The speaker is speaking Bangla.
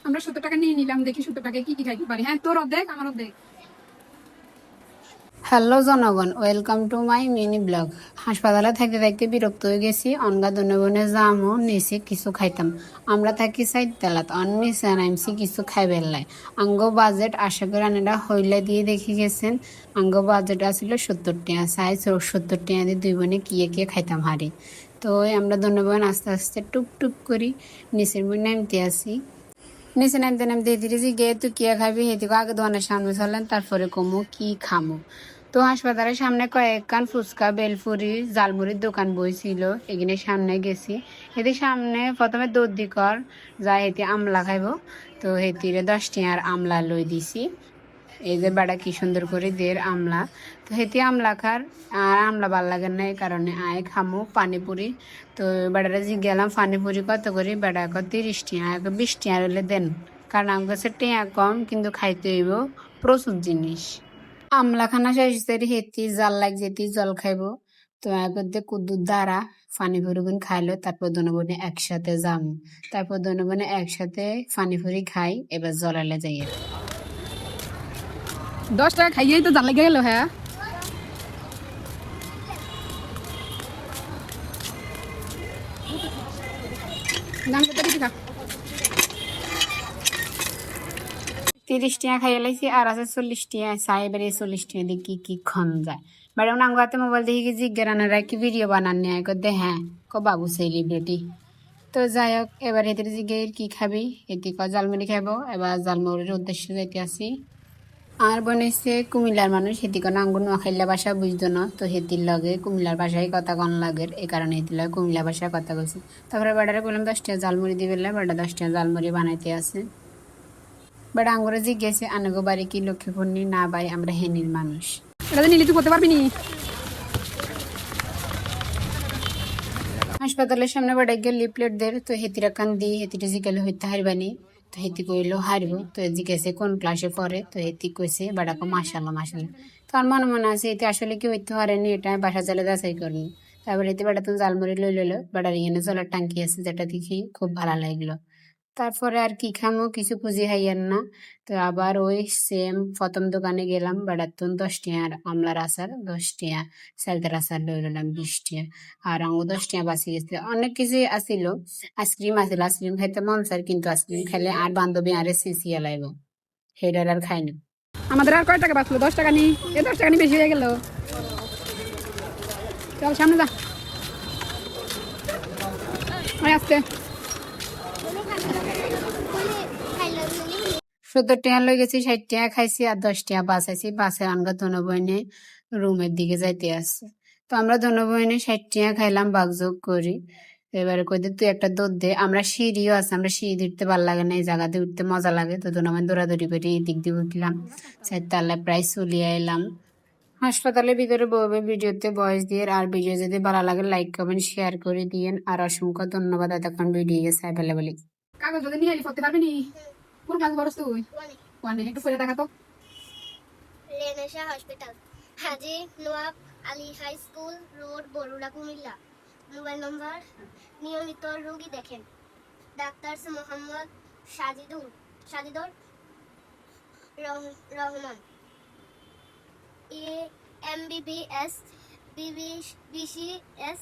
আমরা 70 টাকা নিয়ে নিলাম, দেখি 70 টাকায় কি কি খাইতে পারি। হ্যাঁ, তোর অর্ধেক আমার অর্ধেক। হ্যালো জনগণ, welcome to my mini blog. হাসপাতালে থাকতে থাকতে বিরক্ত হয়ে গেছি। অনগা দুনবনে যামো নিচে কিছু খাইতাম। আমরা থাকি সাইডতলাত নিচে নামছি কিছু খাইবার লাই। আঙ্গ বাজেট আশা করি আনেরা হইলে দিয়ে দেখি গেছেন। আঙ্গ বাজেট আসছিল 70 টাকা। চাই 70 টাকা দিয়ে দুই বোনে কিয়ে খাইতাম হারি। তো আমরা দুনবোন আস্তে আস্তে টুপ টুপ করি নিচের বই নামতে আসি। নিচে নামতে নামতে হেতিরে জিগে তুই কিয়া খাবি, হেতিকে আগে দোকানের সামনে চলেন, তারপরে কমু কি খামু। তো হাসপাতালের সামনে কয়েকখান ফুচকা, বেলপুরি, জালমুড়ির দোকান বইছিল, এখানে সামনে গেছি। হেতি সামনে প্রথমে দর্দি কর যা হেতি আমলা খাইব। তো হেতিরে 10 টাকার আমলা লই দিছি। এই যে বেড়া কি সুন্দর করে দের আমলা। তো হেতি আমলা খার, আর আমলা ভাল লাগে না, এই কারণে আয় খামু পানিপুরি। তো বেড়ারা জি গেলাম পানিপুরি কত করে, বেড়া 30 টাকা, 20 টাকা হলে দেন, কারণ আমার কাছে টেয়া কম কিন্তু খাইতে হইব প্রচুর জিনিস। আমলা খানা শেষ করে হেতি জাল লাগ যেতি জল খাইব। তো একদে কুদ্দুর দ্বারা পানিপুরি গুন খাইলো, তারপর দনবনে একসাথে যাম। তারপর দনবনে একসাথে পানিপুরি খাই, এবার জলালে যাই। 10 টাকা খাইয়েই তো জাল লেগে গেল। হ্যাঁ, দাম কত কিছু খা। 30 টাকা খাইয়া লাইছি, আর আছে 40 টাকা। সাহেবের এই 40 টাকা দিয়ে কি কি খন যায়। বাড়ি নাঙ্গো হাতে মোবাইল দেখি কি জিজ্ঞারানারা কি ভিডিও বানান নিয়ে দে, হ্যাঁ বাবু সেলিব্রিটি। তো যাই হোক, এবার এদের জিজ্ঞে কি খাবি, এটি জালমুড়ি খাবো। এবার জালমুড়ির উদ্দেশ্যে যাইতে আসি। আর বনেছে কুমিল্লার মানুষ, হেতি কোনো আঙ্গুর নোয়াখাইলা ভাষা বুঝতো না, তো হেতির লগে কুমিল্লার ভাষায় কথা কন লাগে, এই কারণে হেতির লগে কুমিল্লা ভাষায় কথা কইছি। তারপরে বেড়ারে বললাম 10 টাকা জালমুড়ি দিবে, বেড়া 10 টাকা জালমুড়ি বানাইতে আছে। বাট আঙ্গুরে জিজ্ঞেসে আনগো বাড়ি কি লক্ষ্মীপুরনি, না ভাই আমরা হেনির মানুষ। এটা নিলে তুই করতে পারবি নি? হাসপাতালের সামনে বাড়াই গিয়ে লিফলেট দের, তো হেতিরা কান দি হেতিটা জিজ্ঞালে হইতে হারবানি। তো হেতি কইলো হারব। তো জিজ্ঞেসে কোন ক্লাসে পড়ে, তো হেতি কইছে বাড়াকো মাশাল্লাহ মাশাল্লাহ। তো আমার মনে মনে আছে এতে আসলে কি হইতে পারেনি, এটা বাসা চালে যাচাই করবো। তারপরে এতে বেড়া তুমি জালমুড়ি লই লইলো, বেড়ার এখানে জলের টাঙ্কি আছে যেটা দেখি খুব ভালো লাগলো। তারপরে আর কি খামো কিছু খুঁজি হাইয়ার না। তো আবার ওই সেম প্রথম দোকানে গেলাম, বেড়াতুন 10 টাকার আমলার আচার, 10 টাকা সালতার আচার লই লইলাম 20 টাকা। আর আমার 10 টাকা বাঁচি গেছে, অনেক কিছুই আসিল। আইসক্রিম আসিল, আইসক্রিম খাইতে মন চাই, কিন্তু আইসক্রিম খাইলে আর বান্ধবী আরে সিসিয়া লাইব, হেডার আর খাইনি। আমাদের আর কয় টাকা বাঁচলো? 10 টাকা নি। এ 10 টাকা নি বেশি হয়ে গেল। চল সামনে যা, আসতে। 70 টাকা লই গেছি, 60 টাকা খাইছি, আর 10 টাকা বাঁচাইছি। বাসে আমরা দোনো বইনে রুমের দিকে যাইতে আসছে। তো আমরা দোনো বইনে 60 টাকা খাইলাম, বাগযোগ করি। এবারে কই দে তুই একটা দৌড় দে, আমরা সিঁড়িও আছে, আমরা সিঁড়ি উঠতে ভালো লাগে না, এই জায়গাতে উঠতে মজা লাগে। তো দোনো বইন দৌড়াদৌড়ি করে এই দিক দিয়ে উঠলাম, 4 তলায় প্রায় চলিয়ে এলাম। হাসপাতালের ভিতরে বউবে ভিডিওতে ভয়েস দিয়ে, আর ভিডিও যদি ভালো লাগে লাইক কমেন্ট শেয়ার করে দিয়েন। আর অসংখ্য ধন্যবাদ এতক্ষণ ভিডিও গেছে অ্যাভেলেবল। কাগজ যদি নিয়ে পড়তে পারবি নি? কোন ক্লাস পড়ছ তুই? ওয়ানে। একটু পড়ে দেখা তো। লেনেশা hospital, Haji Nawab Ali high school road, Barura, Comilla. Mobile number, নিয়মিত রোগী দেখেন ডাক্তার মোহাম্মদ সাজিদুর রহমান, এ MBBS, BCS,